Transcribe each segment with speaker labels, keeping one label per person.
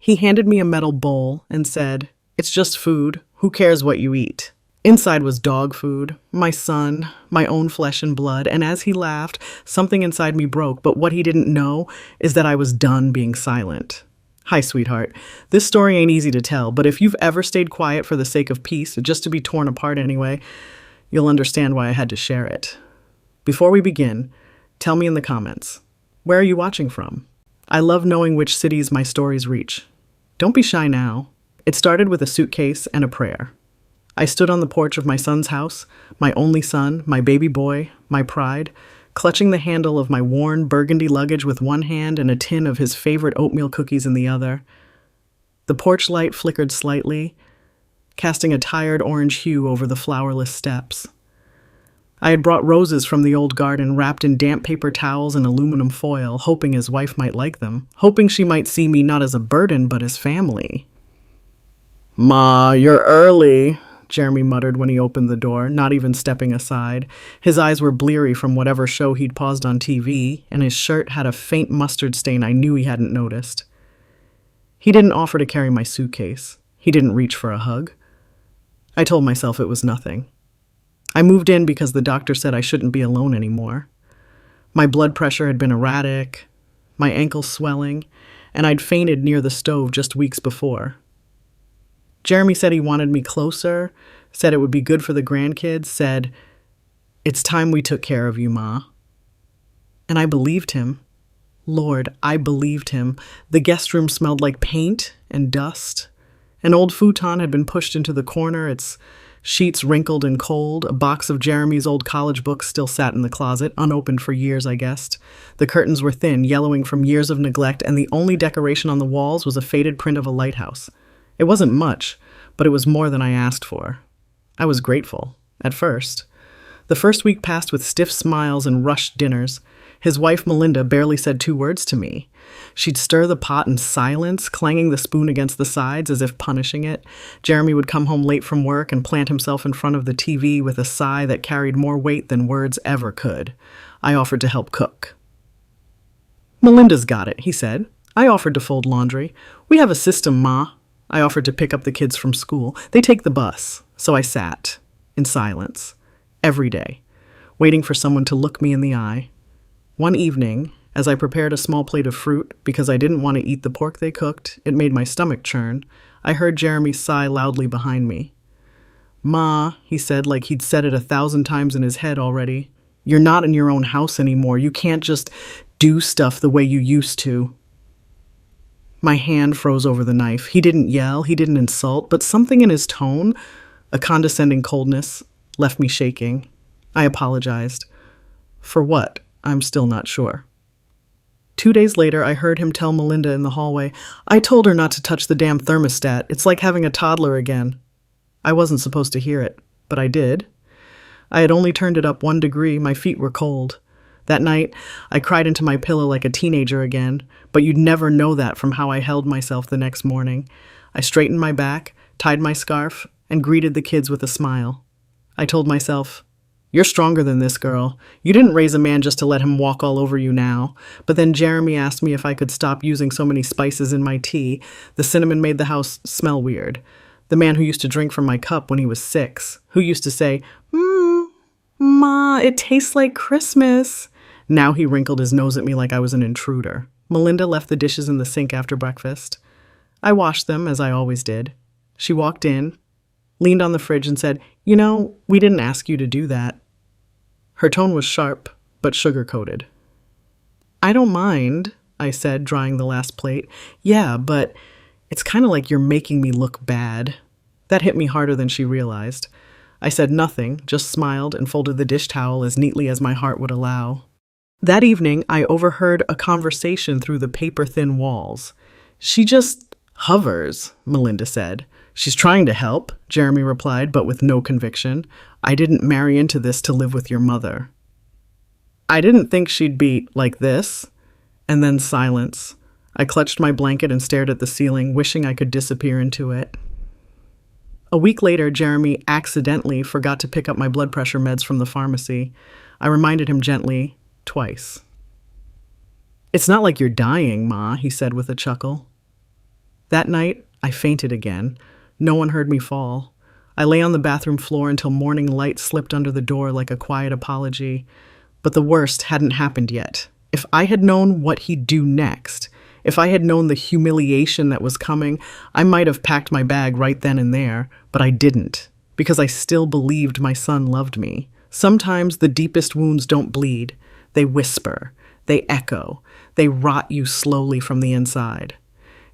Speaker 1: He handed me a metal bowl and said, "It's just food. Who cares what you eat?" Inside was dog food, my son, my own flesh and blood, and as he laughed, something inside me broke, but what he didn't know is that I was done being silent. Hi, sweetheart. This story ain't easy to tell, but if you've ever stayed quiet for the sake of peace, or just to be torn apart anyway, you'll understand why I had to share it. Before we begin, tell me in the comments, where are you watching from? I love knowing which cities my stories reach. Don't be shy now. It started with a suitcase and a prayer. I stood on the porch of my son's house, my only son, my baby boy, my pride, clutching the handle of my worn burgundy luggage with one hand and a tin of his favorite oatmeal cookies in the other. The porch light flickered slightly, casting a tired orange hue over the flowerless steps. I had brought roses from the old garden wrapped in damp paper towels and aluminum foil, hoping his wife might like them, hoping she might see me not as a burden but as family. "Ma, you're early," Jeremy muttered when he opened the door, not even stepping aside. His eyes were bleary from whatever show he'd paused on TV, and his shirt had a faint mustard stain I knew he hadn't noticed. He didn't offer to carry my suitcase. He didn't reach for a hug. I told myself it was nothing. I moved in because the doctor said I shouldn't be alone anymore. My blood pressure had been erratic, my ankles swelling, and I'd fainted near the stove just weeks before. Jeremy said he wanted me closer, said it would be good for the grandkids, said, "It's time we took care of you, Ma." And I believed him. Lord, I believed him. The guest room smelled like paint and dust. An old futon had been pushed into the corner, its sheets wrinkled and cold. A box of Jeremy's old college books still sat in the closet, unopened for years, I guessed. The curtains were thin, yellowing from years of neglect, and the only decoration on the walls was a faded print of a lighthouse. It wasn't much, but it was more than I asked for. I was grateful, at first. The first week passed with stiff smiles and rushed dinners. His wife, Melinda, barely said 2 words to me. She'd stir the pot in silence, clanging the spoon against the sides as if punishing it. Jeremy would come home late from work and plant himself in front of the TV with a sigh that carried more weight than words ever could. I offered to help cook. "Melinda's got it," he said. I offered to fold laundry. "We have a system, Ma." I offered to pick up the kids from school. They take the bus. So I sat, in silence, every day, waiting for someone to look me in the eye. One evening, as I prepared a small plate of fruit because I didn't want to eat the pork they cooked, it made my stomach churn, I heard Jeremy sigh loudly behind me. "Ma," he said like he'd said it 1,000 times in his head already, "you're not in your own house anymore. You can't just do stuff the way you used to." My hand froze over the knife. He didn't yell, he didn't insult, but something in his tone, a condescending coldness, left me shaking. I apologized. For what? I'm still not sure. 2 days later, I heard him tell Melinda in the hallway, "I told her not to touch the damn thermostat. It's like having a toddler again." I wasn't supposed to hear it, but I did. I had only turned it up 1 degree. My feet were cold. That night, I cried into my pillow like a teenager again, but you'd never know that from how I held myself the next morning. I straightened my back, tied my scarf, and greeted the kids with a smile. I told myself, "You're stronger than this, girl. You didn't raise a man just to let him walk all over you now." But then Jeremy asked me if I could stop using so many spices in my tea. The cinnamon made the house smell weird. The man who used to drink from my cup when he was 6, who used to say, "Ma, it tastes like Christmas." Now he wrinkled his nose at me like I was an intruder. Melinda left the dishes in the sink after breakfast. I washed them, as I always did. She walked in, leaned on the fridge and said, "You know, we didn't ask you to do that." Her tone was sharp, but sugar-coated. "I don't mind," I said, drying the last plate. "Yeah, but it's kind of like you're making me look bad." That hit me harder than she realized. I said nothing, just smiled and folded the dish towel as neatly as my heart would allow. That evening, I overheard a conversation through the paper-thin walls. "She just hovers," Melinda said. "She's trying to help," Jeremy replied, but with no conviction. "I didn't marry into this to live with your mother." I didn't think she'd be like this. And then silence. I clutched my blanket and stared at the ceiling, wishing I could disappear into it. A week later, Jeremy accidentally forgot to pick up my blood pressure meds from the pharmacy. I reminded him gently, twice. "It's not like you're dying, Ma," he said with a chuckle. That night, I fainted again. No one heard me fall. I lay on the bathroom floor until morning light slipped under the door like a quiet apology. But the worst hadn't happened yet. If I had known what he'd do next, if I had known the humiliation that was coming, I might have packed my bag right then and there, but I didn't, because I still believed my son loved me. Sometimes the deepest wounds don't bleed. They whisper. They echo. They rot you slowly from the inside.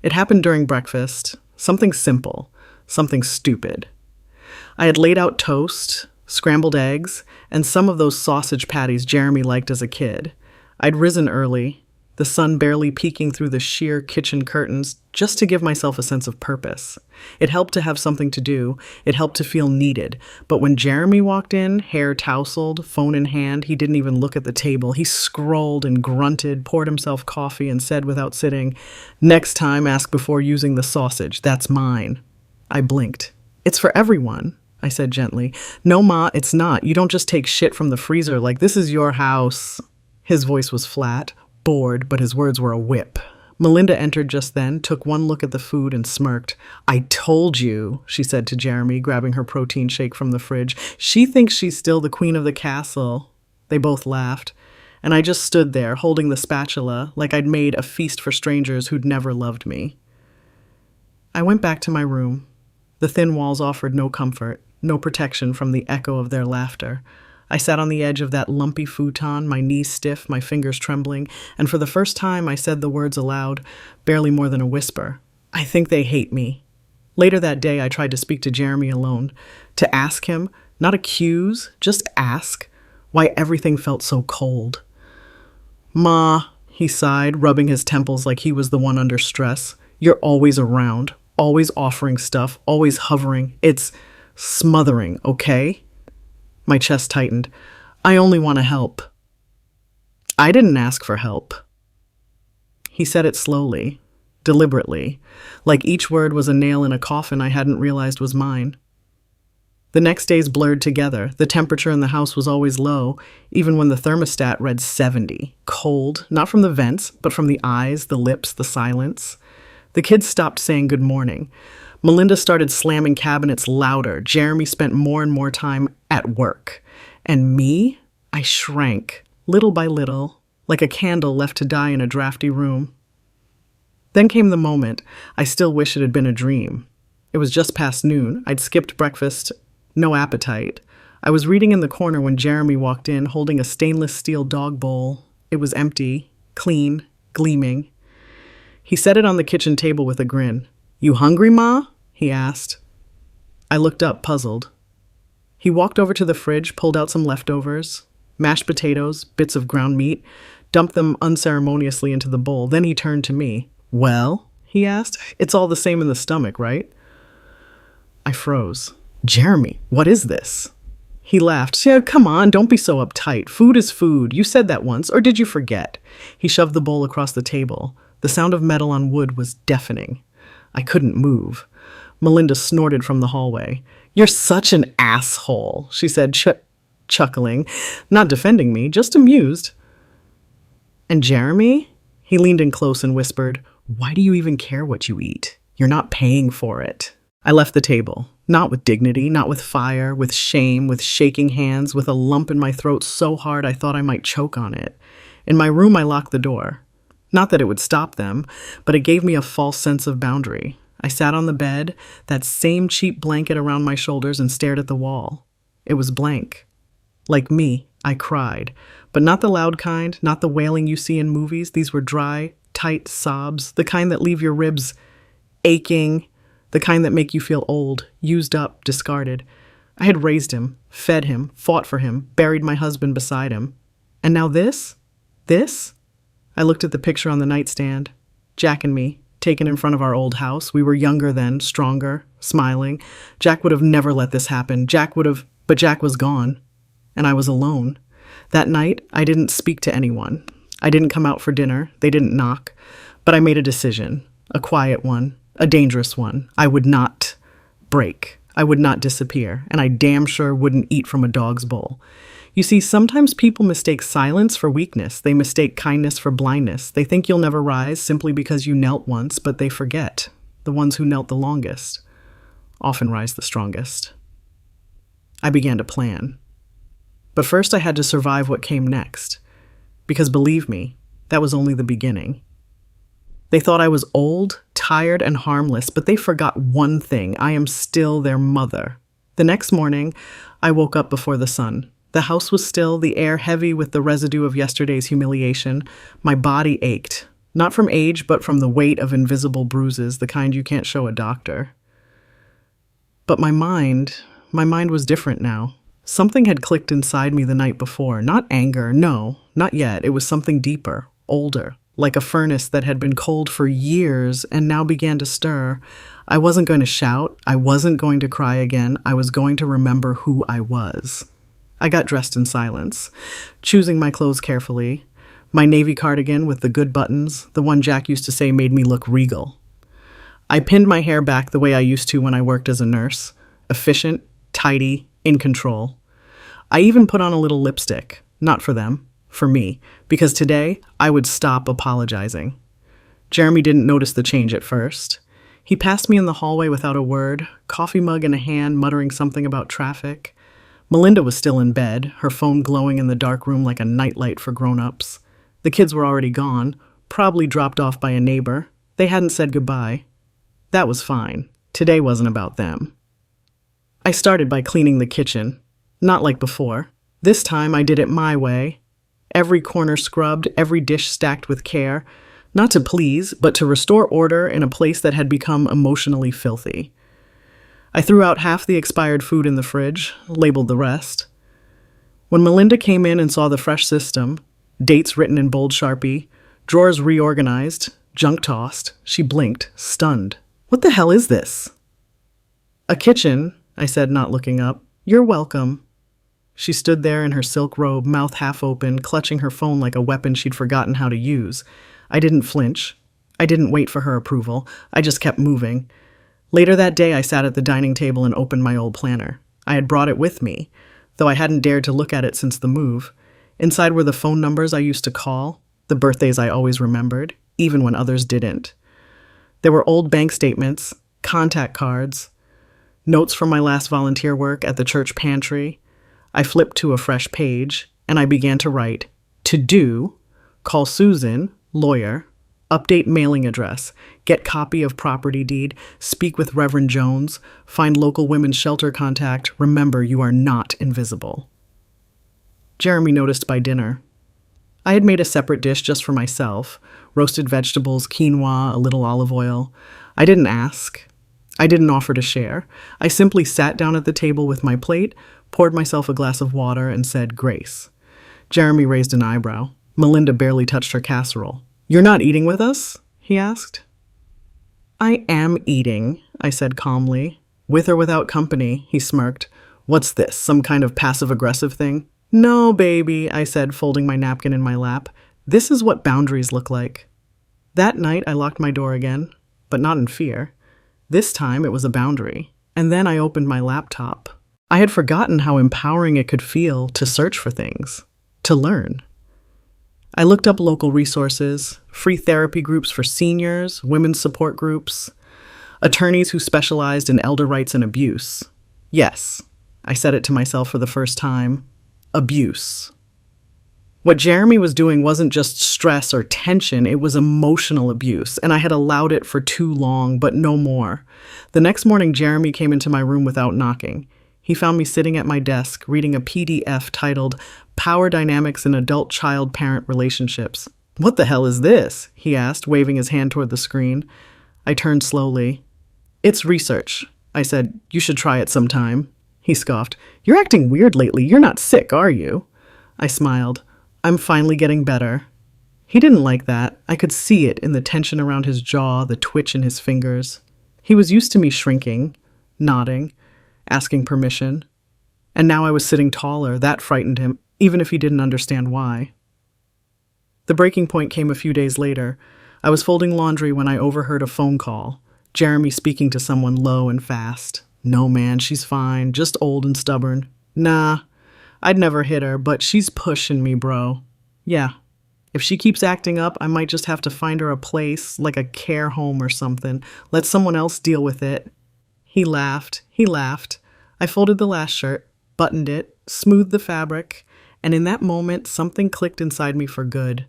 Speaker 1: It happened during breakfast. Something simple. Something stupid. I had laid out toast, scrambled eggs, and some of those sausage patties Jeremy liked as a kid. I'd risen early, the sun barely peeking through the sheer kitchen curtains, just to give myself a sense of purpose. It helped to have something to do. It helped to feel needed. But when Jeremy walked in, hair tousled, phone in hand, he didn't even look at the table. He scrolled and grunted, poured himself coffee, and said without sitting, "Next time, ask before using the sausage. That's mine." I blinked. "It's for everyone," I said gently. "No, Ma, it's not. You don't just take shit from the freezer like this is your house." His voice was flat, bored, but his words were a whip. Melinda entered just then, took one look at the food and smirked. "I told you," she said to Jeremy, grabbing her protein shake from the fridge. "She thinks she's still the queen of the castle." They both laughed, and I just stood there, holding the spatula, like I'd made a feast for strangers who'd never loved me. I went back to my room. The thin walls offered no comfort, no protection from the echo of their laughter. I sat on the edge of that lumpy futon, my knees stiff, my fingers trembling, and for the first time I said the words aloud, barely more than a whisper. "I think they hate me." Later that day I tried to speak to Jeremy alone, to ask him, not accuse, just ask, why everything felt so cold. "Ma," he sighed, rubbing his temples like he was the one under stress, "you're always around, always offering stuff, always hovering. It's smothering, okay?" My chest tightened. "I only want to help." "I didn't ask for help." He said it slowly, deliberately, like each word was a nail in a coffin I hadn't realized was mine. The next days blurred together. The temperature in the house was always low, even when the thermostat read 70. Cold, not from the vents, but from the eyes, the lips, the silence. The kids stopped saying good morning. Melinda started slamming cabinets louder. Jeremy spent more and more time at work. And me? I shrank, little by little, like a candle left to die in a drafty room. Then came the moment. I still wish it had been a dream. It was just past noon. I'd skipped breakfast, no appetite. I was reading in the corner when Jeremy walked in, holding a stainless steel dog bowl. It was empty, clean, gleaming. He set it on the kitchen table with a grin. "You hungry, Ma?" he asked. I looked up, puzzled. He walked over to the fridge, pulled out some leftovers, mashed potatoes, bits of ground meat, dumped them unceremoniously into the bowl. Then he turned to me. "Well?" he asked. "It's all the same in the stomach, right?" I froze. "Jeremy, what is this?" He laughed. "Yeah, come on, don't be so uptight. Food is food. You said that once, or did you forget?" He shoved the bowl across the table. The sound of metal on wood was deafening. I couldn't move. Melinda snorted from the hallway. "You're such an asshole," she said, chuckling, not defending me, just amused. "And Jeremy?" He leaned in close and whispered, "Why do you even care what you eat? You're not paying for it." I left the table, not with dignity, not with fire, with shame, with shaking hands, with a lump in my throat so hard I thought I might choke on it. In my room, I locked the door. Not that it would stop them, but it gave me a false sense of boundary. I sat on the bed, that same cheap blanket around my shoulders, and stared at the wall. It was blank. Like me, I cried. But not the loud kind, not the wailing you see in movies. These were dry, tight sobs, the kind that leave your ribs aching, the kind that make you feel old, used up, discarded. I had raised him, fed him, fought for him, buried my husband beside him. And now this? This? I looked at the picture on the nightstand. Jack and me, taken in front of our old house. We were younger then, stronger, smiling. Jack would have never let this happen. But Jack was gone. And I was alone. That night, I didn't speak to anyone. I didn't come out for dinner. They didn't knock. But I made a decision. A quiet one. A dangerous one. I would not break. I would not disappear. And I damn sure wouldn't eat from a dog's bowl. You see, sometimes people mistake silence for weakness. They mistake kindness for blindness. They think you'll never rise simply because you knelt once, but they forget. The ones who knelt the longest often rise the strongest. I began to plan. But first I had to survive what came next. Because believe me, that was only the beginning. They thought I was old, tired, and harmless, but they forgot one thing. I am still their mother. The next morning, I woke up before the sun. The house was still, the air heavy with the residue of yesterday's humiliation. My body ached, not from age, but from the weight of invisible bruises, the kind you can't show a doctor. But my mind was different now. Something had clicked inside me the night before. Not anger, no, not yet. It was something deeper, older, like a furnace that had been cold for years and now began to stir. I wasn't going to shout. I wasn't going to cry again. I was going to remember who I was. I got dressed in silence, choosing my clothes carefully. My navy cardigan with the good buttons, the one Jack used to say made me look regal. I pinned my hair back the way I used to when I worked as a nurse, efficient, tidy, in control. I even put on a little lipstick, not for them, for me, because today I would stop apologizing. Jeremy didn't notice the change at first. He passed me in the hallway without a word, coffee mug in a hand, muttering something about traffic. Melinda was still in bed, her phone glowing in the dark room like a nightlight for grown-ups. The kids were already gone, probably dropped off by a neighbor. They hadn't said goodbye. That was fine. Today wasn't about them. I started by cleaning the kitchen. Not like before. This time I did it my way. Every corner scrubbed, every dish stacked with care. Not to please, but to restore order in a place that had become emotionally filthy. I threw out half the expired food in the fridge, labeled the rest. When Melinda came in and saw the fresh system, dates written in bold Sharpie, drawers reorganized, junk tossed, she blinked, stunned. What the hell is this? A kitchen, I said, not looking up. You're welcome. She stood there in her silk robe, mouth half open, clutching her phone like a weapon she'd forgotten how to use. I didn't flinch. I didn't wait for her approval. I just kept moving. Later that day, I sat at the dining table and opened my old planner. I had brought it with me, though I hadn't dared to look at it since the move. Inside were the phone numbers I used to call, the birthdays I always remembered, even when others didn't. There were old bank statements, contact cards, notes from my last volunteer work at the church pantry. I flipped to a fresh page, and I began to write, to do, call Susan, lawyer, update mailing address, get copy of property deed, speak with Reverend Jones, find local women's shelter contact, remember you are not invisible. Jeremy noticed by dinner. I had made a separate dish just for myself, roasted vegetables, quinoa, a little olive oil. I didn't ask. I didn't offer to share. I simply sat down at the table with my plate, poured myself a glass of water, and said grace. Jeremy raised an eyebrow. Melinda barely touched her casserole. You're not eating with us? He asked. I am eating, I said calmly. With or without company, he smirked. What's this, some kind of passive-aggressive thing? No, baby, I said, folding my napkin in my lap. This is what boundaries look like. That night, I locked my door again, but not in fear. This time, it was a boundary. And then I opened my laptop. I had forgotten how empowering it could feel to search for things, to learn. I looked up local resources, free therapy groups for seniors, women's support groups, attorneys who specialized in elder rights and abuse. Yes, I said it to myself for the first time, abuse. What Jeremy was doing wasn't just stress or tension, it was emotional abuse, and I had allowed it for too long, but no more. The next morning, Jeremy came into my room without knocking. He found me sitting at my desk, reading a PDF titled Power Dynamics in Adult-Child-Parent Relationships. What the hell is this? He asked, waving his hand toward the screen. I turned slowly. It's research. I said, you should try it sometime. He scoffed. You're acting weird lately. You're not sick, are you? I smiled. I'm finally getting better. He didn't like that. I could see it in the tension around his jaw, the twitch in his fingers. He was used to me shrinking, nodding, asking permission. And now I was sitting taller. That frightened him, even if he didn't understand why. The breaking point came a few days later. I was folding laundry when I overheard a phone call. Jeremy speaking to someone low and fast. No, man, she's fine. Just old and stubborn. Nah, I'd never hit her, but she's pushing me, bro. Yeah, If she keeps acting up, I might just have to find her a place, like a care home or something. Let someone else deal with it. He laughed. He laughed. I folded the last shirt, buttoned it, smoothed the fabric, and in that moment, something clicked inside me for good.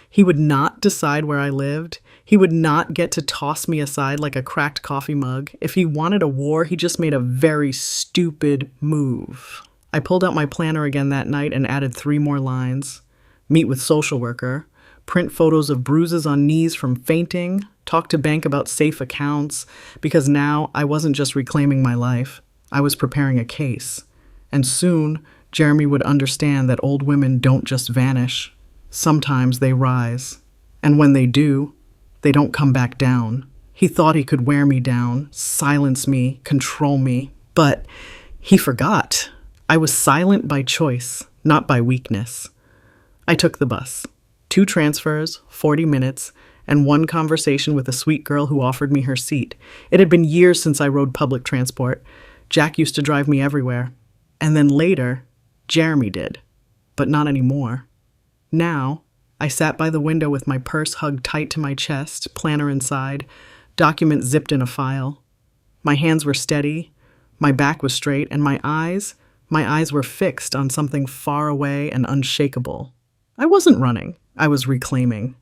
Speaker 1: He would not decide where I lived. He would not get to toss me aside like a cracked coffee mug. If he wanted a war, he just made a very stupid move. I pulled out my planner again that night and added 3 more lines. Meet with social worker, print photos of bruises on knees from fainting, talk to bank about safe accounts, because now I wasn't just reclaiming my life, I was preparing a case. And soon, Jeremy would understand that old women don't just vanish. Sometimes they rise. And when they do, they don't come back down. He thought he could wear me down, silence me, control me. But he forgot. I was silent by choice, not by weakness. I took the bus. 2 transfers, 40 minutes, and 1 conversation with a sweet girl who offered me her seat. It had been years since I rode public transport. Jack used to drive me everywhere. And then later, Jeremy did. But not anymore. Now, I sat by the window with my purse hugged tight to my chest, planner inside, documents zipped in a file. My hands were steady, my back was straight, and my eyes were fixed on something far away and unshakable. I wasn't running, I was reclaiming.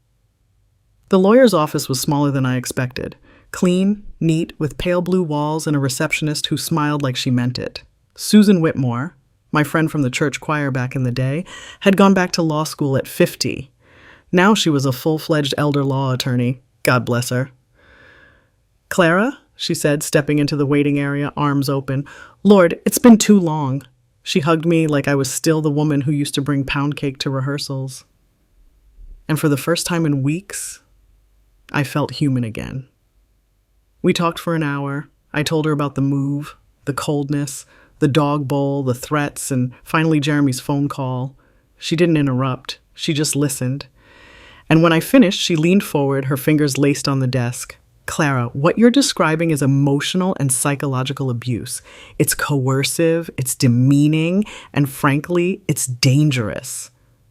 Speaker 1: The lawyer's office was smaller than I expected. Clean, neat, with pale blue walls and a receptionist who smiled like she meant it. Susan Whitmore, my friend from the church choir back in the day, had gone back to law school at 50. Now she was a full-fledged elder law attorney. God bless her. "Clara," she said, stepping into the waiting area, arms open. "Lord, it's been too long." She hugged me like I was still the woman who used to bring pound cake to rehearsals. And for the first time in weeks, I felt human again. We talked for an hour. I told her about the move, the coldness, the dog bowl, the threats, and finally Jeremy's phone call. She didn't interrupt. She just listened. And when I finished, she leaned forward, her fingers laced on the desk. "Clara, what you're describing is emotional and psychological abuse. It's coercive, it's demeaning, and frankly, it's dangerous."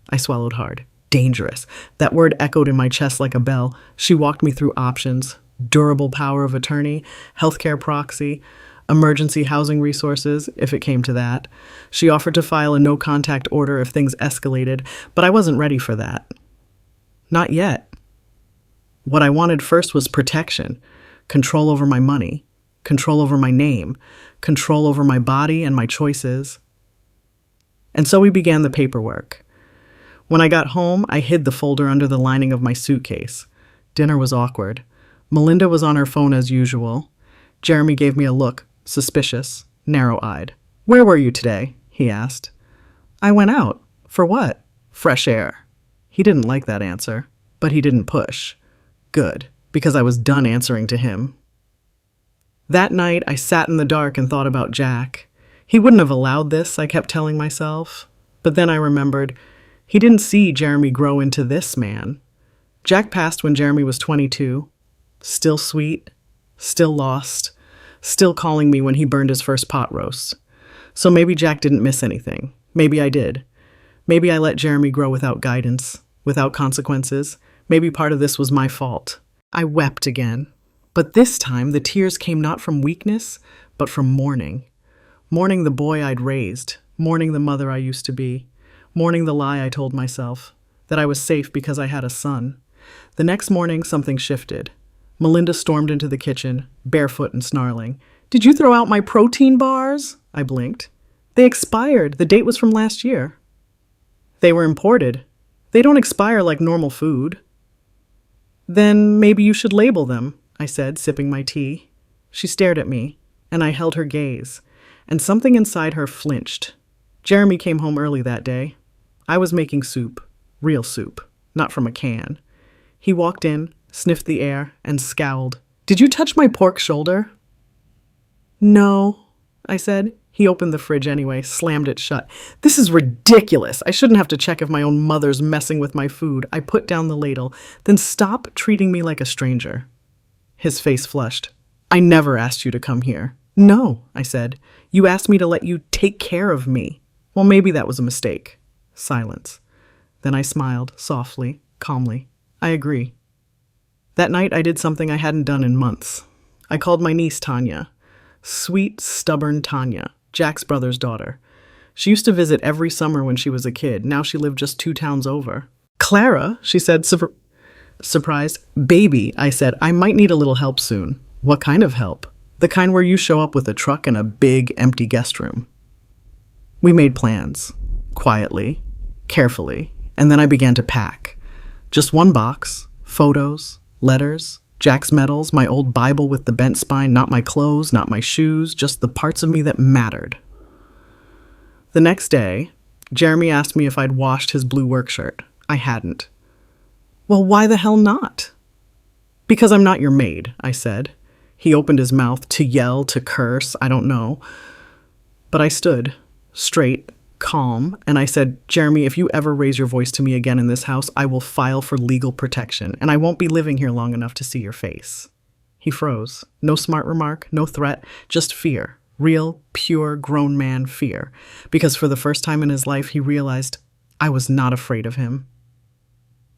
Speaker 1: I swallowed hard. Dangerous. That word echoed in my chest like a bell. She walked me through options: durable power of attorney, healthcare proxy, emergency housing resources, if it came to that. She offered to file a no-contact order if things escalated, but I wasn't ready for that. Not yet. What I wanted first was protection, control over my money, control over my name, control over my body and my choices. And so we began the paperwork. When I got home, I hid the folder under the lining of my suitcase. Dinner was awkward. Melinda was on her phone as usual. Jeremy gave me a look, suspicious, narrow-eyed. "Where were you today?" he asked. "I went out." "For what?" "Fresh air." He didn't like that answer, but he didn't push. Good, because I was done answering to him. That night, I sat in the dark and thought about Jack. He wouldn't have allowed this, I kept telling myself. But then I remembered, he didn't see Jeremy grow into this man. Jack passed when Jeremy was 22. Still sweet, still lost, still calling me when he burned his first pot roast. So maybe Jack didn't miss anything. Maybe I did. Maybe I let Jeremy grow without guidance, without consequences. Maybe part of this was my fault. I wept again. But this time, the tears came not from weakness, but from mourning. Mourning the boy I'd raised, mourning the mother I used to be, mourning the lie I told myself, that I was safe because I had a son. The next morning, something shifted. Melinda stormed into the kitchen, barefoot and snarling. "Did you throw out my protein bars?" I blinked. "They expired. The date was from last year." "They were imported. They don't expire like normal food." "Then maybe you should label them," I said, sipping my tea. She stared at me, and I held her gaze, and something inside her flinched. Jeremy came home early that day. I was making soup, real soup, not from a can. He walked in, sniffed the air, and scowled. "Did you touch my pork shoulder?" "No," I said. He opened the fridge anyway, slammed it shut. "This is ridiculous. I shouldn't have to check if my own mother's messing with my food." I put down the ladle. "Then stop treating me like a stranger." His face flushed. "I never asked you to come here." "No," I said. "You asked me to let you take care of me." "Well, maybe that was a mistake." Silence. Then I smiled, softly, calmly. I agree. That night, I did something I hadn't done in months. I called my niece Tanya. Sweet, stubborn Tanya, Jack's brother's daughter. She used to visit every summer when she was a kid. Now she lived just 2 towns over. Clara, she said, surprised. Baby, I said, I might need a little help soon. What kind of help? The kind where you show up with a truck and a big, empty guest room. We made plans. Quietly, carefully, and then I began to pack. Just one box, photos, letters, Jack's medals, my old Bible with the bent spine, not my clothes, not my shoes, just the parts of me that mattered. The next day, Jeremy asked me if I'd washed his blue work shirt. I hadn't. Well, why the hell not? Because I'm not your maid, I said. He opened his mouth to yell, to curse, I don't know. But I stood, straight, calm, and I said, Jeremy, if you ever raise your voice to me again in this house, I will file for legal protection, and I won't be living here long enough to see your face. He froze. No smart remark, no threat, just fear. Real, pure, grown man fear. Because for the first time in his life, he realized I was not afraid of him.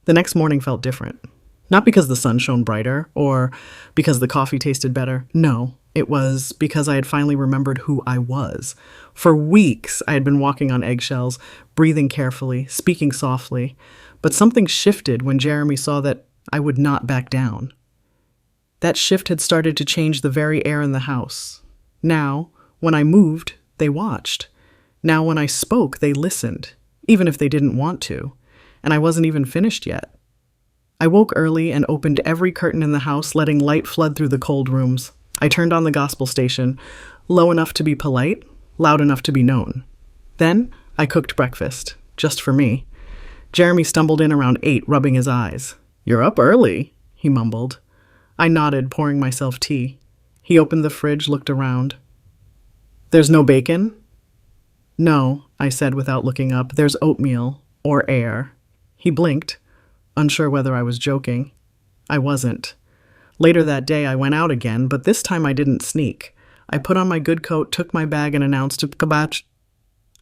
Speaker 1: The next morning felt different. Not because the sun shone brighter, or because the coffee tasted better. No, it was because I had finally remembered who I was. For weeks, I had been walking on eggshells, breathing carefully, speaking softly. But something shifted when Jeremy saw that I would not back down. That shift had started to change the very air in the house. Now, when I moved, they watched. Now, when I spoke, they listened, even if they didn't want to. And I wasn't even finished yet. I woke early and opened every curtain in the house, letting light flood through the cold rooms. I turned on the gospel station, low enough to be polite, loud enough to be known. Then I cooked breakfast, just for me. Jeremy stumbled in around 8, rubbing his eyes. You're up early, he mumbled. I nodded, pouring myself tea. He opened the fridge, looked around. There's no bacon? No, I said without looking up. There's oatmeal, or air. He blinked, unsure whether I was joking. I wasn't. Later that day, I went out again, but this time I didn't sneak. I put on my good coat, took my bag, and announced to Kabach,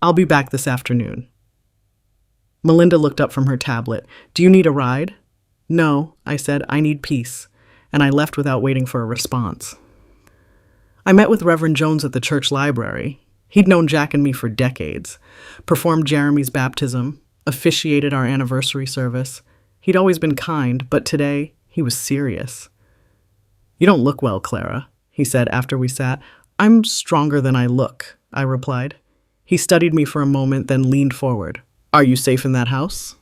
Speaker 1: I'll be back this afternoon. Melinda looked up from her tablet. Do you need a ride? No, I said, I need peace. And I left without waiting for a response. I met with Reverend Jones at the church library. He'd known Jack and me for decades, performed Jeremy's baptism, officiated our anniversary service. He'd always been kind, but today he was serious. You don't look well, Clara, he said after we sat. I'm stronger than I look, I replied. He studied me for a moment, then leaned forward. Are you safe in that house?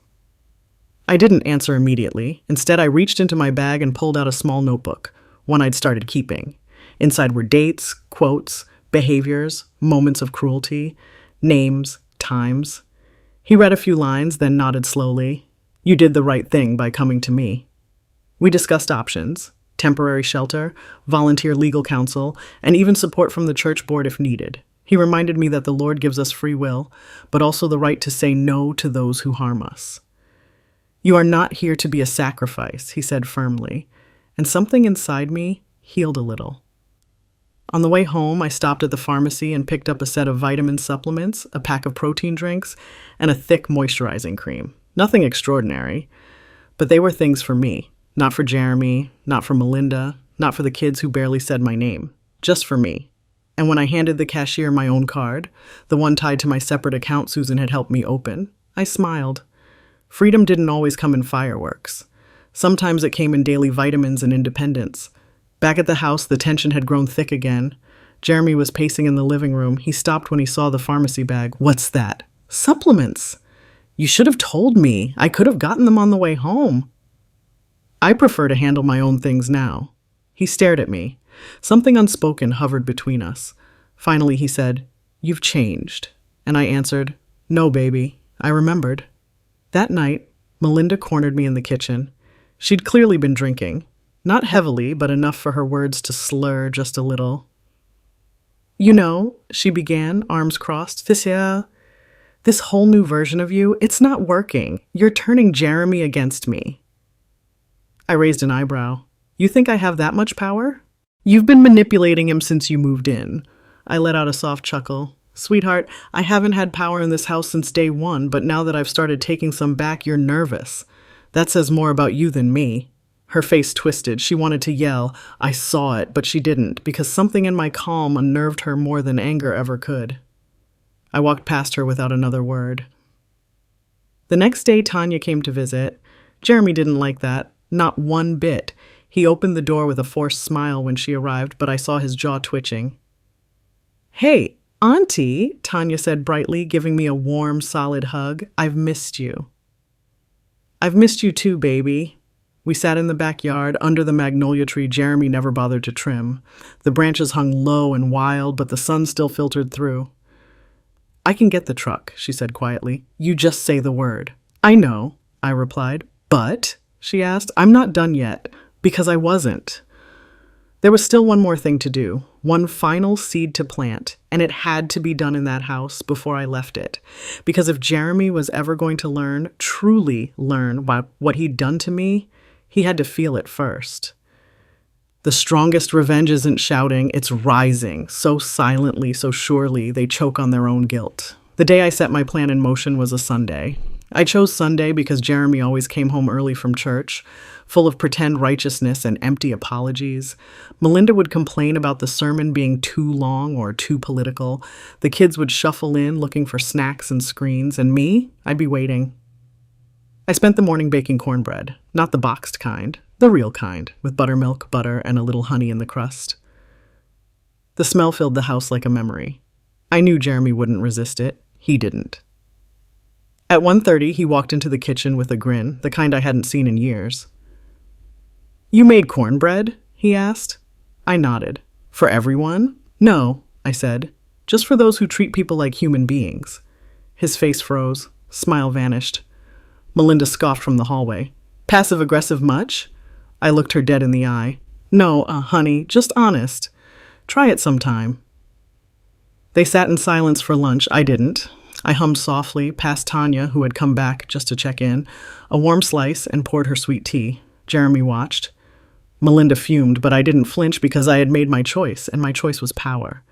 Speaker 1: I didn't answer immediately. Instead, I reached into my bag and pulled out a small notebook, one I'd started keeping. Inside were dates, quotes, behaviors, moments of cruelty, names, times. He read a few lines, then nodded slowly. You did the right thing by coming to me. We discussed options, temporary shelter, volunteer legal counsel, and even support from the church board if needed. He reminded me that the Lord gives us free will, but also the right to say no to those who harm us. You are not here to be a sacrifice, he said firmly, and something inside me healed a little. On the way home, I stopped at the pharmacy and picked up a set of vitamin supplements, a pack of protein drinks, and a thick moisturizing cream. Nothing extraordinary, but they were things for me, not for Jeremy, not for Melinda, not for the kids who barely said my name, just for me. And when I handed the cashier my own card, the one tied to my separate account Susan had helped me open, I smiled. Freedom didn't always come in fireworks. Sometimes it came in daily vitamins and independence. Back at the house, the tension had grown thick again. Jeremy was pacing in the living room. He stopped when he saw the pharmacy bag. What's that? Supplements. You should have told me. I could have gotten them on the way home. I prefer to handle my own things now. He stared at me. Something unspoken hovered between us. Finally, he said, You've changed. And I answered, No, baby. I remembered. That night, Melinda cornered me in the kitchen. She'd clearly been drinking. Not heavily, but enough for her words to slur just a little. You know, she began, arms crossed, this whole new version of you, it's not working. You're turning Jeremy against me. I raised an eyebrow. You think I have that much power? You've been manipulating him since you moved in. I let out a soft chuckle. Sweetheart, I haven't had power in this house since day one, but now that I've started taking some back, you're nervous. That says more about you than me. Her face twisted. She wanted to yell. I saw it, but she didn't, because something in my calm unnerved her more than anger ever could. I walked past her without another word. The next day, Tanya came to visit. Jeremy didn't like that, not one bit. He opened the door with a forced smile when she arrived, but I saw his jaw twitching. Hey, Auntie, Tanya said brightly, giving me a warm, solid hug. I've missed you. I've missed you too, baby. We sat in the backyard, under the magnolia tree Jeremy never bothered to trim. The branches hung low and wild, but the sun still filtered through. I can get the truck, she said quietly. You just say the word. I know, I replied. But, she asked, I'm not done yet, because I wasn't. There was still one more thing to do, one final seed to plant, and it had to be done in that house before I left it. Because if Jeremy was ever going to learn, truly learn what he'd done to me, he had to feel it first. The strongest revenge isn't shouting, it's rising, so silently, so surely, they choke on their own guilt. The day I set my plan in motion was a Sunday. I chose Sunday because Jeremy always came home early from church, full of pretend righteousness and empty apologies. Melinda would complain about the sermon being too long or too political. The kids would shuffle in looking for snacks and screens, and me, I'd be waiting. I spent the morning baking cornbread, not the boxed kind, the real kind, with buttermilk, butter, and a little honey in the crust. The smell filled the house like a memory. I knew Jeremy wouldn't resist it. He didn't. At 1:30, he walked into the kitchen with a grin, the kind I hadn't seen in years. You made cornbread? He asked. I nodded. For everyone? No, I said. Just for those who treat people like human beings. His face froze. Smile vanished. Melinda scoffed from the hallway. Passive-aggressive much? I looked her dead in the eye. No, honey, just honest. Try it sometime. They sat in silence for lunch. I didn't. I hummed softly, past Tanya, who had come back just to check in, a warm slice, and poured her sweet tea. Jeremy watched. Melinda fumed, but I didn't flinch because I had made my choice, and my choice was power.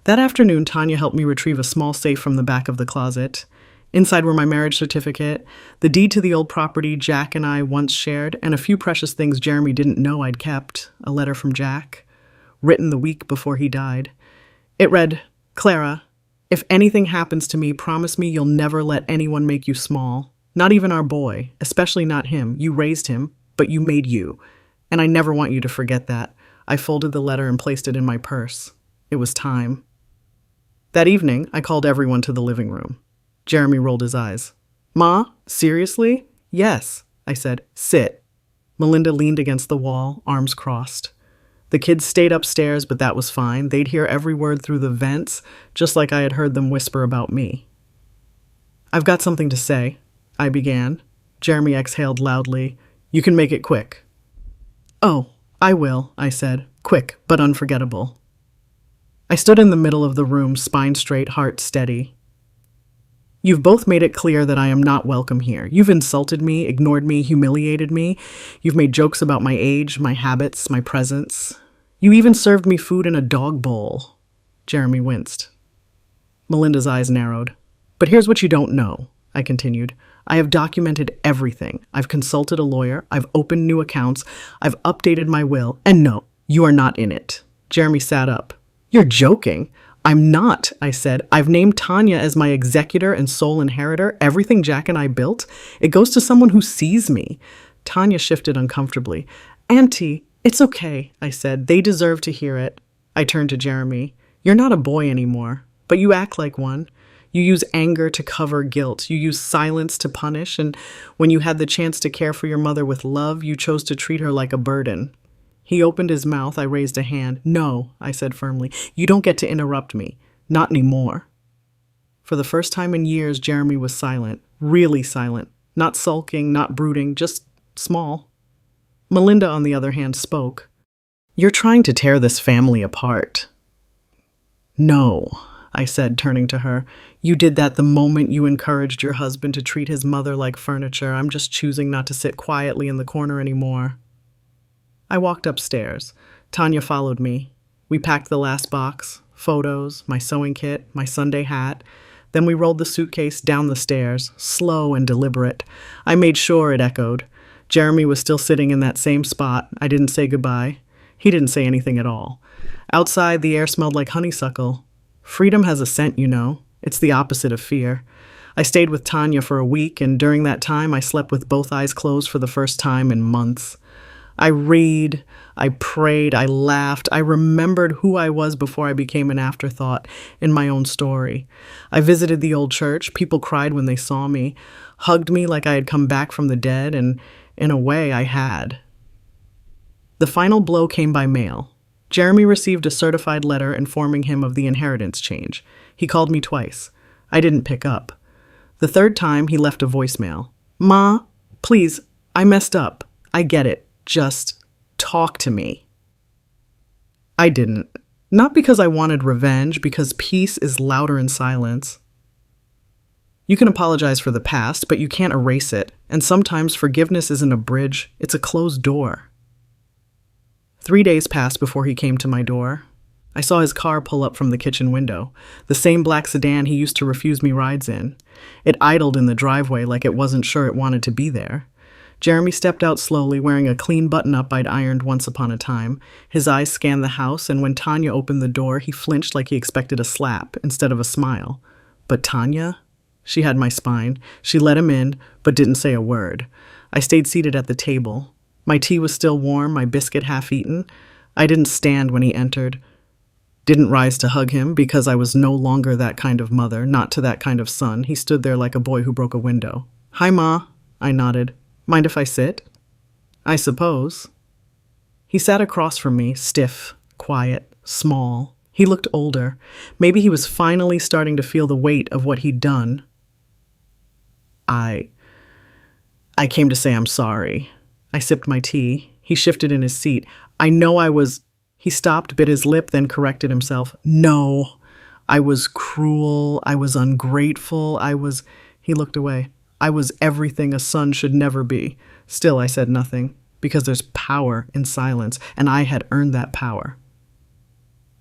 Speaker 1: That afternoon, Tanya helped me retrieve a small safe from the back of the closet. Inside were my marriage certificate, the deed to the old property Jack and I once shared, and a few precious things Jeremy didn't know I'd kept. A letter from Jack, written the week before he died. It read, Clara, if anything happens to me, promise me you'll never let anyone make you small. Not even our boy, especially not him. You raised him, but you made you. And I never want you to forget that. I folded the letter and placed it in my purse. It was time. That evening, I called everyone to the living room. Jeremy rolled his eyes. Ma, seriously? Yes, I said. Sit. Melinda leaned against the wall, arms crossed. The kids stayed upstairs, but that was fine. They'd hear every word through the vents, just like I had heard them whisper about me. I've got something to say, I began. Jeremy exhaled loudly. You can make it quick. Oh, I will, I said. Quick, but unforgettable. I stood in the middle of the room, spine straight, heart steady. You've both made it clear that I am not welcome here. You've insulted me, ignored me, humiliated me. You've made jokes about my age, my habits, my presence. You even served me food in a dog bowl. Jeremy winced. Melinda's eyes narrowed. But here's what you don't know, I continued. I have documented everything. I've consulted a lawyer. I've opened new accounts. I've updated my will. And no, you are not in it. Jeremy sat up. You're joking. I'm not, I said. I've named Tanya as my executor and sole inheritor. Everything Jack and I built, it goes to someone who sees me. Tanya shifted uncomfortably. Auntie, it's okay, I said. They deserve to hear it. I turned to Jeremy. You're not a boy anymore, but you act like one. You use anger to cover guilt. You use silence to punish. And when you had the chance to care for your mother with love, you chose to treat her like a burden. He opened his mouth. I raised a hand. No, I said firmly. You don't get to interrupt me. Not anymore. For the first time in years, Jeremy was silent. Really silent. Not sulking, not brooding, just small. Melinda, on the other hand, spoke. You're trying to tear this family apart. No, I said, turning to her. You did that the moment you encouraged your husband to treat his mother like furniture. I'm just choosing not to sit quietly in the corner anymore. I walked upstairs. Tanya followed me. We packed the last box, photos, my sewing kit, my Sunday hat. Then we rolled the suitcase down the stairs, slow and deliberate. I made sure it echoed. Jeremy was still sitting in that same spot. I didn't say goodbye. He didn't say anything at all. Outside, the air smelled like honeysuckle. Freedom has a scent, you know. It's the opposite of fear. I stayed with Tanya for a week, and during that time, I slept with both eyes closed for the first time in months. I read, I prayed, I laughed. I remembered who I was before I became an afterthought in my own story. I visited the old church. People cried when they saw me, hugged me like I had come back from the dead, and in a way, I had. The final blow came by mail. Jeremy received a certified letter informing him of the inheritance change. He called me twice. I didn't pick up. The third time, he left a voicemail. "Ma, please, I messed up. I get it. Just talk to me." I didn't. Not because I wanted revenge, because peace is louder in silence. You can apologize for the past, but you can't erase it. And sometimes forgiveness isn't a bridge, it's a closed door. 3 days passed before he came to my door. I saw his car pull up from the kitchen window, the same black sedan he used to refuse me rides in. It idled in the driveway like it wasn't sure it wanted to be there. Jeremy stepped out slowly, wearing a clean button-up I'd ironed once upon a time. His eyes scanned the house, and when Tanya opened the door, he flinched like he expected a slap instead of a smile. But Tanya? She had my spine. She let him in, but didn't say a word. I stayed seated at the table. My tea was still warm, my biscuit half-eaten. I didn't stand when he entered. Didn't rise to hug him because I was no longer that kind of mother, not to that kind of son. He stood there like a boy who broke a window. "Hi, Ma," I nodded. "Mind if I sit?" "I suppose." He sat across from me, stiff, quiet, small. He looked older. Maybe he was finally starting to feel the weight of what he'd done. I came to say I'm sorry. I sipped my tea. He shifted in his seat. I know I was... He stopped, bit his lip, then corrected himself. "No, I was cruel. I was ungrateful. He looked away. "I was everything a son should never be." Still, I said nothing, because there's power in silence, and I had earned that power.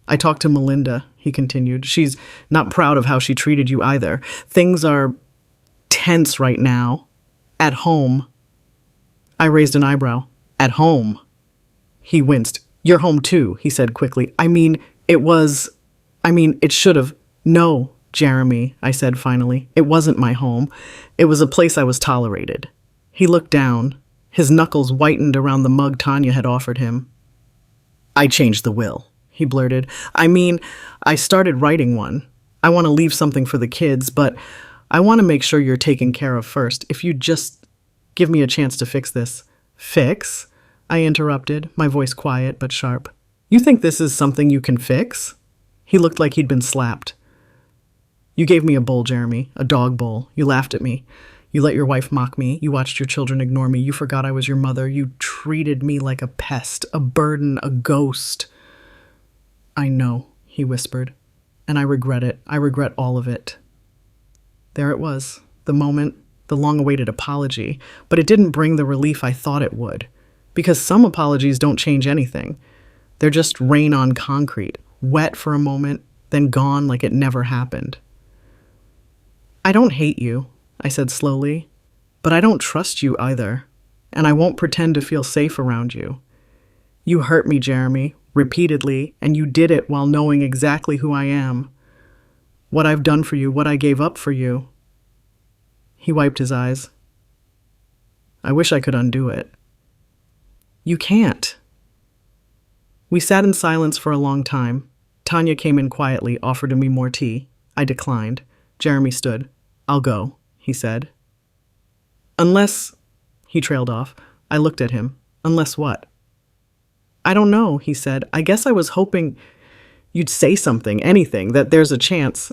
Speaker 1: "I talked to Melinda," he continued. "She's not proud of how she treated you either. Things are tense right now. At home." I raised an eyebrow. "At home?" He winced. "You're home too," he said quickly. It should have." "No, Jeremy," I said finally. "It wasn't my home. It was a place I was tolerated." He looked down. His knuckles whitened around the mug Tanya had offered him. "I changed the will," he blurted. I started writing one. I want to leave something for the kids, but I want to make sure you're taken care of first. If you just give me a chance to fix this." "Fix?" I interrupted, my voice quiet but sharp. "You think this is something you can fix?" He looked like he'd been slapped. "You gave me a bowl, Jeremy, a dog bowl. You laughed at me. You let your wife mock me. You watched your children ignore me. You forgot I was your mother. You treated me like a pest, a burden, a ghost." "I know," he whispered, "and I regret it. I regret all of it." There it was, the moment, the long-awaited apology, but it didn't bring the relief I thought it would. Because some apologies don't change anything. They're just rain on concrete, wet for a moment, then gone like it never happened. "I don't hate you," I said slowly, "but I don't trust you either, and I won't pretend to feel safe around you. You hurt me, Jeremy, repeatedly, and you did it while knowing exactly who I am. What I've done for you, what I gave up for you." He wiped his eyes. "I wish I could undo it." "You can't." We sat in silence for a long time. Tanya came in quietly, offered me more tea. I declined. Jeremy stood. "I'll go," he said. "Unless..." He trailed off. I looked at him. "Unless what?" "I don't know," he said. "I guess I was hoping you'd say something, anything, that there's a chance."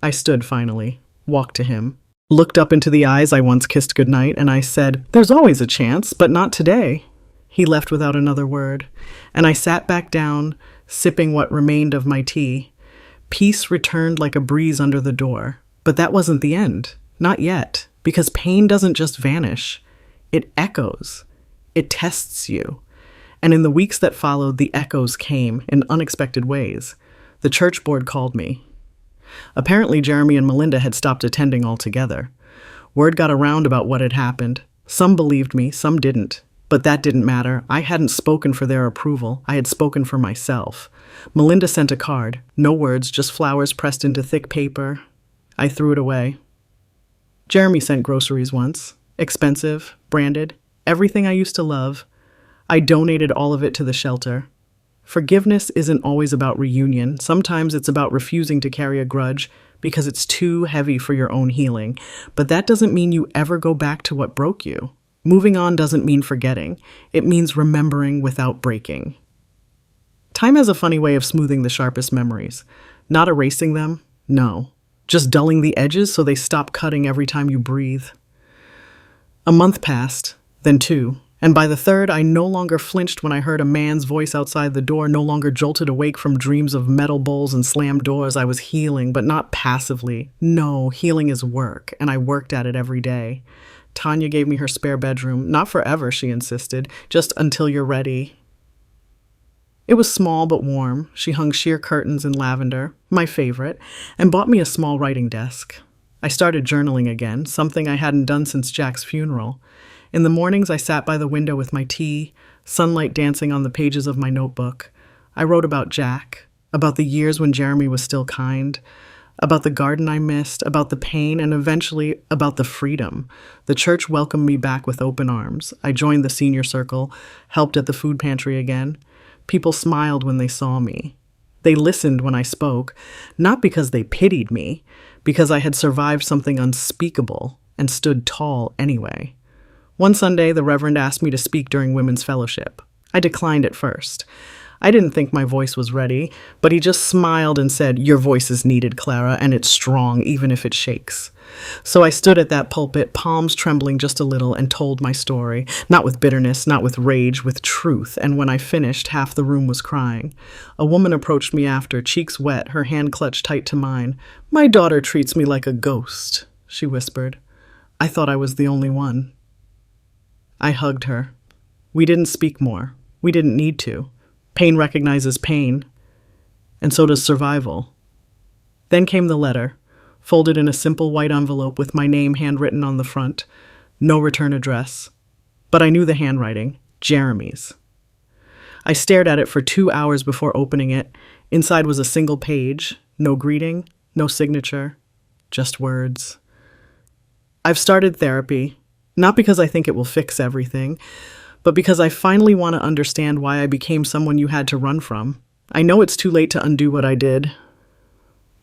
Speaker 1: I stood finally, walked to him, looked up into the eyes I once kissed goodnight, and I said, "There's always a chance, but not today." He left without another word, and I sat back down, sipping what remained of my tea. Peace returned like a breeze under the door, but that wasn't the end. Not yet, because pain doesn't just vanish. It echoes. It tests you. And in the weeks that followed, the echoes came in unexpected ways. The church board called me. Apparently, Jeremy and Melinda had stopped attending altogether. Word got around about what had happened. Some believed me, some didn't. But that didn't matter. I hadn't spoken for their approval. I had spoken for myself. Melinda sent a card. No words, just flowers pressed into thick paper. I threw it away. Jeremy sent groceries once. Expensive, branded, everything I used to love. I donated all of it to the shelter. Forgiveness isn't always about reunion. Sometimes it's about refusing to carry a grudge because it's too heavy for your own healing. But that doesn't mean you ever go back to what broke you. Moving on doesn't mean forgetting. It means remembering without breaking. Time has a funny way of smoothing the sharpest memories. Not erasing them, no. Just dulling the edges so they stop cutting every time you breathe. A month passed, then 2. And by the 3rd, I no longer flinched when I heard a man's voice outside the door, no longer jolted awake from dreams of metal bowls and slammed doors. I was healing, but not passively. No, healing is work, and I worked at it every day. Tanya gave me her spare bedroom. Not forever, she insisted, just until you're ready. It was small but warm. She hung sheer curtains in lavender, my favorite, and bought me a small writing desk. I started journaling again, something I hadn't done since Jack's funeral. In the mornings, I sat by the window with my tea, sunlight dancing on the pages of my notebook. I wrote about Jack, about the years when Jeremy was still kind, about the garden I missed, about the pain, and eventually about the freedom. The church welcomed me back with open arms. I joined the senior circle, helped at the food pantry again. People smiled when they saw me. They listened when I spoke, not because they pitied me, because I had survived something unspeakable and stood tall anyway. One Sunday, the Reverend asked me to speak during Women's Fellowship. I declined at first. I didn't think my voice was ready, but he just smiled and said, "Your voice is needed, Clara, and it's strong, even if it shakes." So I stood at that pulpit, palms trembling just a little, and told my story, not with bitterness, not with rage, with truth. And when I finished, half the room was crying. A woman approached me after, cheeks wet, her hand clutched tight to mine. "My daughter treats me like a ghost," she whispered. I thought I was the only one. I hugged her. We didn't speak more. We didn't need to. Pain recognizes pain, and so does survival. Then came the letter, folded in a simple white envelope with my name handwritten on the front. No return address. But I knew the handwriting, Jeremy's. I stared at it for 2 hours before opening it. Inside was a single page, no greeting, no signature, just words. I've started therapy, not because I think it will fix everything, but because I finally want to understand why I became someone you had to run from. I know it's too late to undo what I did,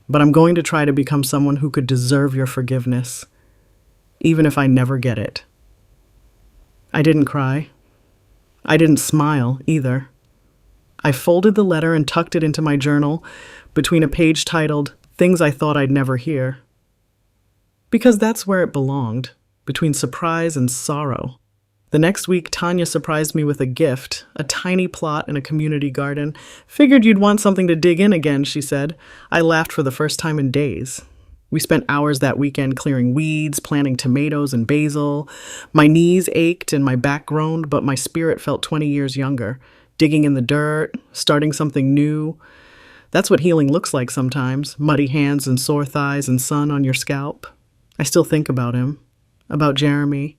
Speaker 1: but I'm going to try to become someone who could deserve your forgiveness, even if I never get it. I didn't cry. I didn't smile either. I folded the letter and tucked it into my journal between a page titled "Things I Thought I'd Never Hear," because that's where it belonged, between surprise and sorrow. The next week, Tanya surprised me with a gift, a tiny plot in a community garden. "Figured you'd want something to dig in again," she said. I laughed for the first time in days. We spent hours that weekend clearing weeds, planting tomatoes and basil. My knees ached and my back groaned, but my spirit felt 20 years younger, digging in the dirt, starting something new. That's what healing looks like sometimes, muddy hands and sore thighs and sun on your scalp. I still think about him. About Jeremy,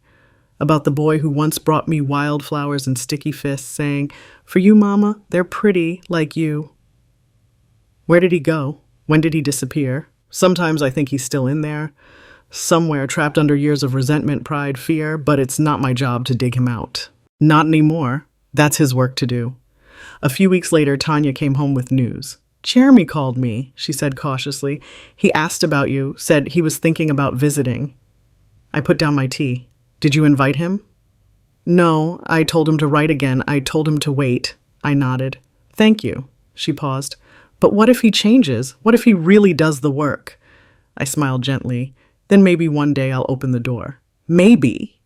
Speaker 1: about the boy who once brought me wildflowers and sticky fists, saying, "For you, Mama, they're pretty, like you." Where did he go? When did he disappear? Sometimes I think he's still in there, somewhere trapped under years of resentment, pride, fear, but it's not my job to dig him out. Not anymore. That's his work to do. A few weeks later, Tanya came home with news. "Jeremy called me," she said cautiously. "He asked about you, said he was thinking about visiting." I put down my tea. "Did you invite him?" "No, I told him to write again. I told him to wait." I nodded. "Thank you." She paused. "But what if he changes? What if he really does the work?" I smiled gently. "Then maybe one day I'll open the door." Maybe.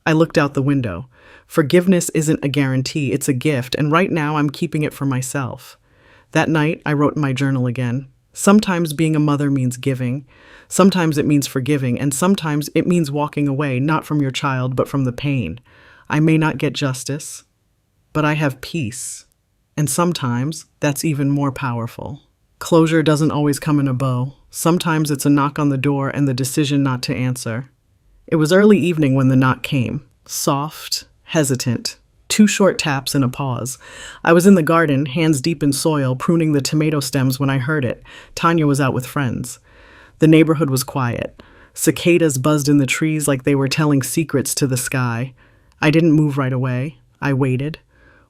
Speaker 1: I looked out the window. Forgiveness isn't a guarantee, it's a gift, and right now I'm keeping it for myself. That night, I wrote in my journal again. Sometimes being a mother means giving. Sometimes it means forgiving, and sometimes it means walking away, not from your child, but from the pain. I may not get justice, but I have peace. And sometimes that's even more powerful. Closure doesn't always come in a bow. Sometimes it's a knock on the door and the decision not to answer. It was early evening when the knock came. Soft, hesitant. 2 short taps and a pause. I was in the garden, hands deep in soil, pruning the tomato stems when I heard it. Tanya was out with friends. The neighborhood was quiet. Cicadas buzzed in the trees like they were telling secrets to the sky. I didn't move right away. I waited.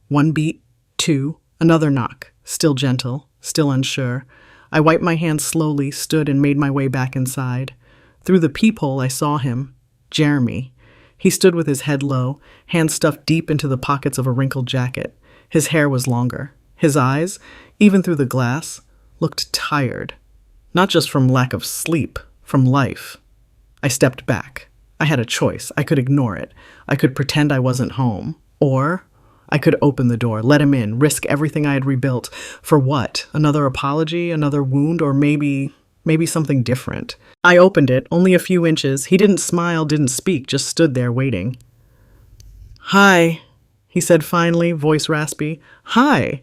Speaker 1: 1 beat, 2, another knock. Still gentle, still unsure. I wiped my hands slowly, stood and made my way back inside. Through the peephole I saw him. Jeremy. He stood with his head low, hands stuffed deep into the pockets of a wrinkled jacket. His hair was longer. His eyes, even through the glass, looked tired. Not just from lack of sleep, from life. I stepped back. I had a choice. I could ignore it. I could pretend I wasn't home. Or I could open the door, let him in, risk everything I had rebuilt. For what? Another apology? Another wound? Or maybe something different? I opened it, only a few inches. He didn't smile, didn't speak, just stood there waiting. "Hi," he said finally, voice raspy. "Hi.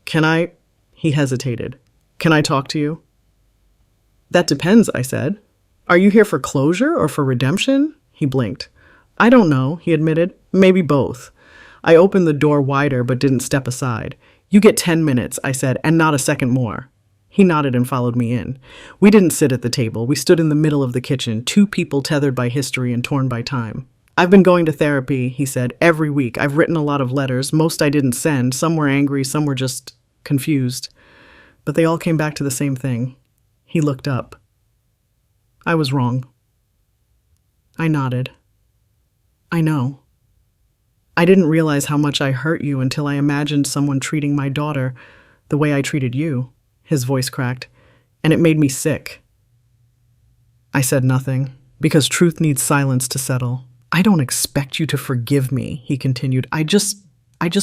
Speaker 1: Can I—" He hesitated. "Can I talk to you?" "That depends," I said. "Are you here for closure or for redemption?" He blinked. "I don't know," he admitted. "Maybe both." I opened the door wider but didn't step aside. "You get 10 minutes," I said, "and not a second more." He nodded and followed me in. We didn't sit at the table. We stood in the middle of the kitchen, 2 people tethered by history and torn by time. "I've been going to therapy," he said, "every week. I've written a lot of letters. Most I didn't send. Some were angry, some were just confused. But they all came back to the same thing." He looked up. "I was wrong." I nodded. "I know. I didn't realize how much I hurt you until I imagined someone treating my daughter the way I treated you." His voice cracked, "and it made me sick." I said nothing, because truth needs silence to settle. "I don't expect you to forgive me," he continued. I just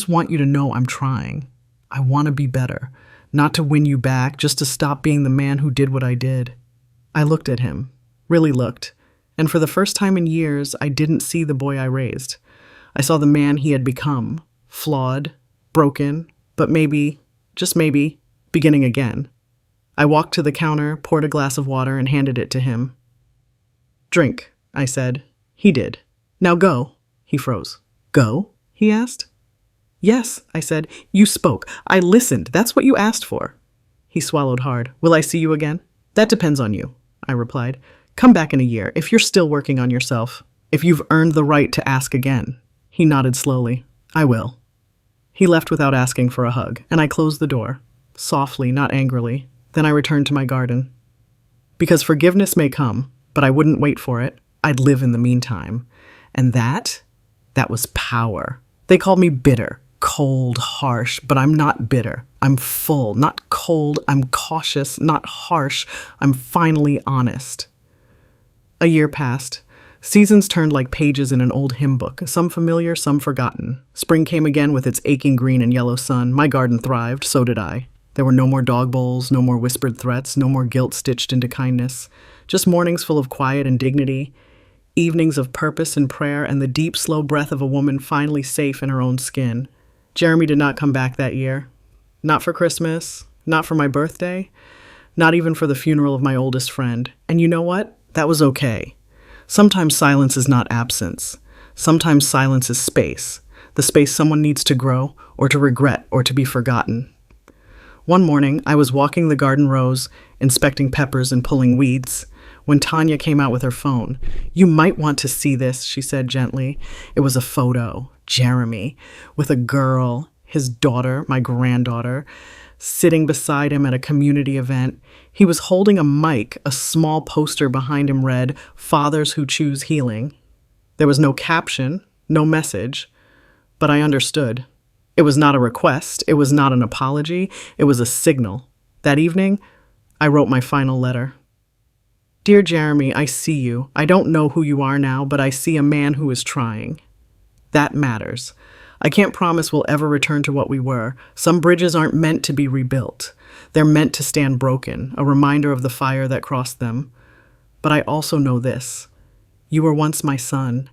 Speaker 1: want you to know I'm trying. I want to be better. Not to win you back, just to stop being the man who did what I did." I looked at him, really looked, and for the first time in years, I didn't see the boy I raised. I saw the man he had become, flawed, broken, but maybe, just maybe, beginning again. I walked to the counter, poured a glass of water, and handed it to him. "Drink," I said. He did. "Now go." He froze. "Go?" he asked. "Yes," I said. "You spoke. I listened. That's what you asked for." He swallowed hard. "Will I see you again?" "That depends on you," I replied. "Come back in a year, if you're still working on yourself. If you've earned the right to ask again." He nodded slowly. "I will." He left without asking for a hug, and I closed the door. Softly, not angrily. Then I returned to my garden. Because forgiveness may come, but I wouldn't wait for it. I'd live in the meantime. And that was power. They called me bitter, cold, harsh, but I'm not bitter. I'm full, not cold. I'm cautious, not harsh. I'm finally honest. A year passed. Seasons turned like pages in an old hymn book, some familiar, some forgotten. Spring came again with its aching green and yellow sun. My garden thrived, so did I. There were no more dog bowls, no more whispered threats, no more guilt stitched into kindness. Just mornings full of quiet and dignity, evenings of purpose and prayer, and the deep, slow breath of a woman finally safe in her own skin. Jeremy did not come back that year. Not for Christmas, not for my birthday, not even for the funeral of my oldest friend. And you know what? That was okay. Sometimes silence is not absence. Sometimes silence is space, the space someone needs to grow, or to regret, or to be forgotten. One morning, I was walking the garden rows, inspecting peppers and pulling weeds, when Tanya came out with her phone. "You might want to see this," she said gently. It was a photo, Jeremy, with a girl, his daughter, my granddaughter, sitting beside him at a community event. He was holding a mic. A small poster behind him read, "Fathers Who Choose Healing." There was no caption, no message, but I understood. It was not a request. It was not an apology. It was a signal. That evening, I wrote my final letter. "Dear Jeremy, I see you. I don't know who you are now, but I see a man who is trying. That matters. I can't promise we'll ever return to what we were. Some bridges aren't meant to be rebuilt. They're meant to stand broken, a reminder of the fire that crossed them. But I also know this. You were once my son,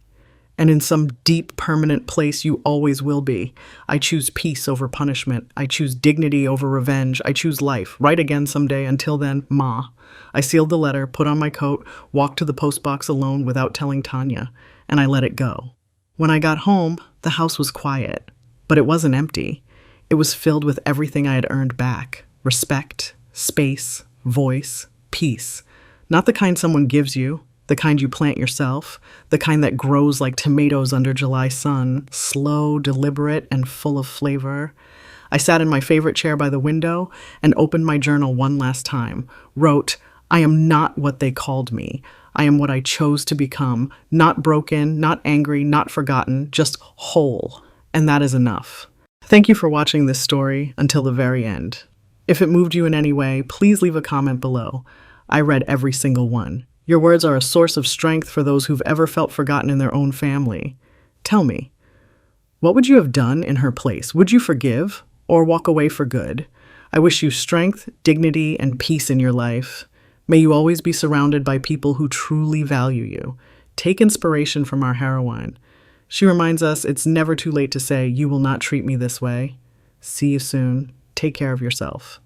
Speaker 1: and in some deep, permanent place you always will be. I choose peace over punishment. I choose dignity over revenge. I choose life. Write again someday. Until then, Ma. I sealed the letter, put on my coat, walked to the postbox alone without telling Tanya, and I let it go. When I got home, the house was quiet, but it wasn't empty. It was filled with everything I had earned back: respect, space, voice, peace. Not the kind someone gives you, the kind you plant yourself, the kind that grows like tomatoes under July sun, slow, deliberate, and full of flavor. I sat in my favorite chair by the window and opened my journal one last time, wrote, "I am not what they called me. I am what I chose to become, not broken, not angry, not forgotten, just whole. And that is enough." Thank you for watching this story until the very end. If it moved you in any way, please leave a comment below. I read every single one. Your words are a source of strength for those who've ever felt forgotten in their own family. Tell me, what would you have done in her place? Would you forgive or walk away for good? I wish you strength, dignity, and peace in your life. May you always be surrounded by people who truly value you. Take inspiration from our heroine. She reminds us it's never too late to say, "You will not treat me this way." See you soon. Take care of yourself.